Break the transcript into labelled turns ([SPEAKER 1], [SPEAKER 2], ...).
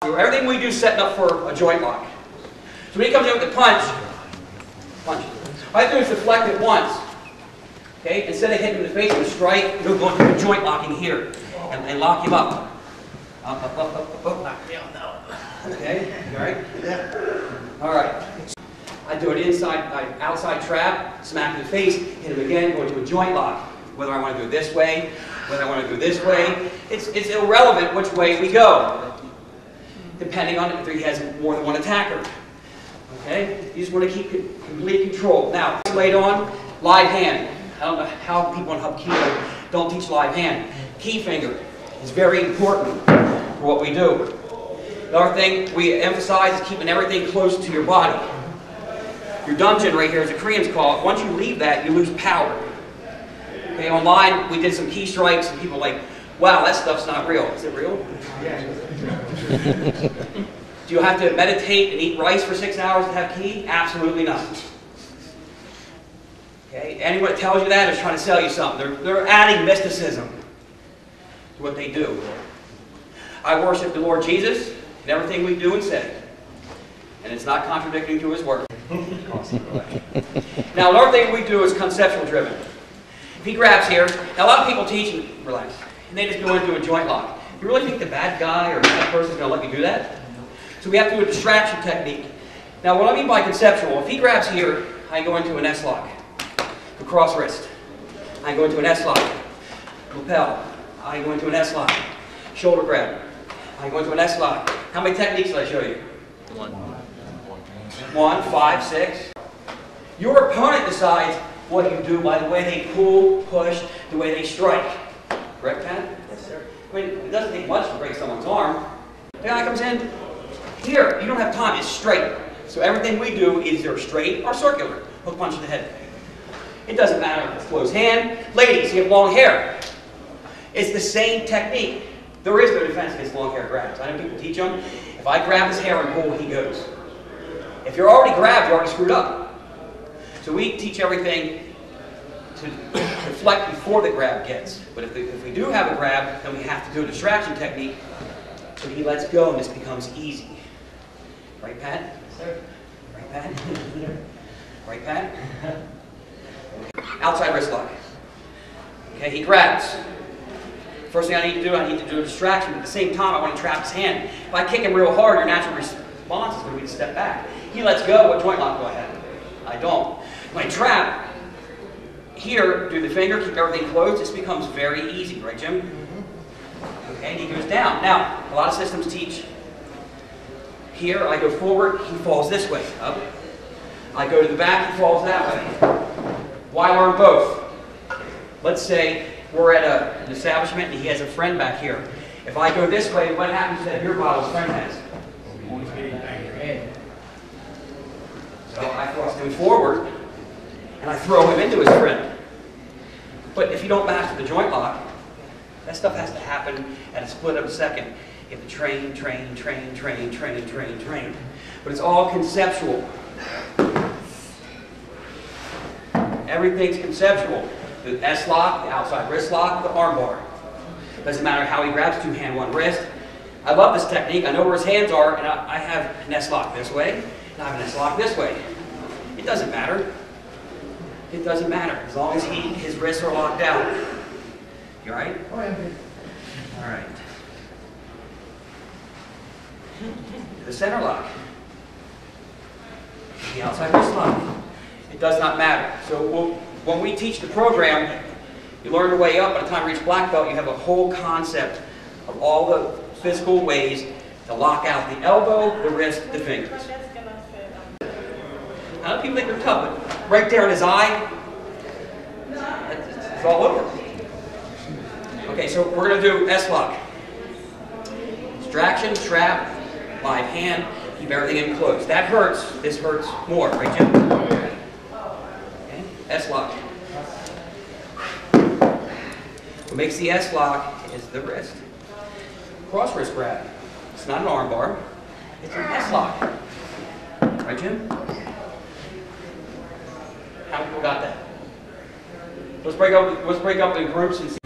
[SPEAKER 1] Everything we do is setting up for a joint lock. So when he comes in with the punch. All I have to do is deflect it once. Okay? Instead of hitting him in the face with a strike, we're going to do a joint locking here and lock him up. Up. Knock down now. Okay? You all right? Yeah. All right. I do an outside trap, smack in the face, hit him again, go into a joint lock. Whether I want to do it this way, whether I want to do it this way, it's irrelevant which way we go, depending on if he has more than one attacker. Okay? You just want to keep complete control. Now, laid on, live hand. I don't know how people in Hapkido don't teach live hand. Key finger is very important for what we do. Another thing we emphasize is keeping everything close to your body. Your dungeon right here, as the Koreans call it, once you leave that, you lose power. Okay, online we did some key strikes and people are like, wow, that stuff's not real. Is it real? Yeah. Do you have to meditate and eat rice for 6 hours to have key? Absolutely not. Okay, anyone that tells you that is trying to sell you something. They're adding mysticism to what they do. I worship the Lord Jesus in everything we do and say. And it's not contradicting to His word. Now, another thing we do is conceptual driven. If he grabs here, now a lot of people teach and relax, and they just go into a joint lock. You really think the bad guy or that person is going to let you do that? So we have to do a distraction technique. Now, what I mean by conceptual, if he grabs here, I go into an S lock, the cross wrist. I go into an S lock, lapel. I go into an S lock, shoulder grab. I go into an S lock. How many techniques did I show you? 1, 5, 6. Your opponent decides what you do by the way they pull, push, the way they strike. Correct, Pat? Yes, sir. I mean, it doesn't take much to break someone's arm. The guy comes in, here, you don't have time, it's straight. So everything we do is either straight or circular. Hook punch in the head. It doesn't matter if it's closed hand. Ladies, you have long hair. It's the same technique. There is no defense against long hair grabs. I know people teach them. If I grab his hair and pull, he goes. If you're already grabbed, you're already screwed up. So we teach everything to deflect before the grab gets. But if we do have a grab, then we have to do a distraction technique so he lets go and this becomes easy. Right, Pat? Yes, sir. Right, Pat? Right, Pat? Outside wrist lock. Okay, he grabs. First thing I need to do a distraction. But at the same time, I want to trap his hand. If I kick him real hard, your natural response is going to be to step back. He lets go. What joint lock do I have? I don't. When I trap, here, do the finger, keep everything closed. This becomes very easy, right, Jim? Okay, he goes down. Now, a lot of systems teach. Here, I go forward, he falls this way, up. I go to the back, he falls that way. Why learn both? Let's say we're at an establishment and he has a friend back here. If I go this way, what happens to that beer bottle his friend has? So I thrust him forward, and I throw him into his friend. But if you don't master the joint lock, that stuff has to happen at a split of a second. You have to train. But it's all conceptual. Everything's conceptual. The S lock, the outside wrist lock, the arm bar. Doesn't matter how he grabs, 2 hand, 1 wrist. I love this technique. I know where his hands are, and I have an S lock this way. I have an S lock this way. It doesn't matter. It doesn't matter as long as his wrists are locked out. You all right? Oh, yeah. All right. The center lock. The outside wrist lock. It does not matter. So when we teach the program, you learn the way up. By the time you reach black belt, you have a whole concept of all the physical ways to lock out the elbow, the wrist, the fingers. I know people think they're tough, but right there in his eye, it's all over. Okay, so we're going to do S-lock. Distraction, trap, live hand, keep everything in close. That hurts. This hurts more, right, Jim? Okay, S-lock. What makes the S-lock is the wrist. Cross wrist grab. It's not an arm bar. It's an S-lock. Right, Jim? How many people got that? Let's break up in groups and see.